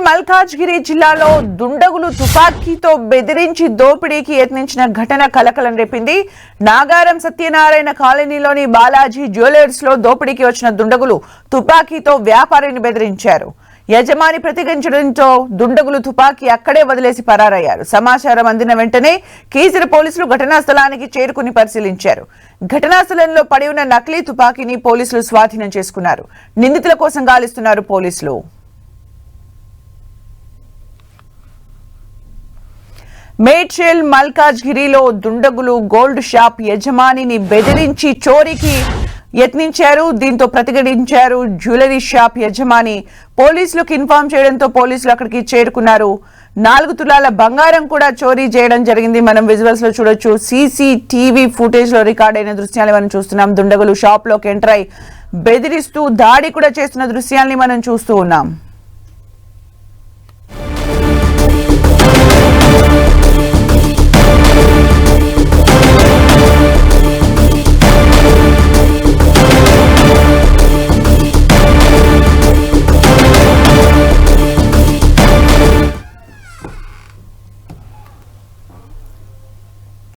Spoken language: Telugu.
మల్కాజ్గిరి జిల్లాలో దుండగులు తుపాకీతో బెదిరించి దోపిడీకి యత్నించిన ఘటన కలకలం రేపింది. నాగారం సత్యనారాయణ కాలనీలోని బాలాజీ జ్యువెలర్స్ లో దోపిడీకి వచ్చిన దుండగులు తుపాకీతో వ్యాపారిని బెదిరించారు. యజమాని ప్రతిఘటించడంతో దుండగులు తుపాకీ అక్కడే వదిలేసి పరారయ్యారు. సమాచారం అందిన వెంటనే కీసర పోలీసులు ఘటనా స్థలానికి చేరుకుని పరిశీలించారు. ఘటనా స్థలంలో పడి ఉన్న నకిలీ తుపాకీని పోలీసులు స్వాధీనం చేసుకున్నారు. నిందితుల కోసం గాలిస్తున్నారు పోలీసులు. మేడ్చల్ మల్కాజ్గిరిలో దుండగులు గోల్డ్ షాప్ యజమానిని బెదిరించి చోరీకి యత్నించారు. దీంతో ప్రతిఘటించారు జ్యువెలరీ షాప్ యజమాని. పోలీసులకు ఇన్ఫార్మ్ చేయడంతో పోలీసులు అక్కడికి చేరుకున్నారు. 4 తులాల బంగారం కూడా చోరీ చేయడం జరిగింది. మనం విజువల్స్ లో చూడొచ్చు. సీసీటీవీ ఫుటేజ్ లో రికార్డ్ అయిన దృశ్యాలు మనం చూస్తున్నాం. దుండగులు షాప్ లోకి ఎంటర్ అయి బెదిరిస్తూ దాడి కూడా చేస్తున్న దృశ్యాల్ని మనం చూస్తూ ఉన్నాం.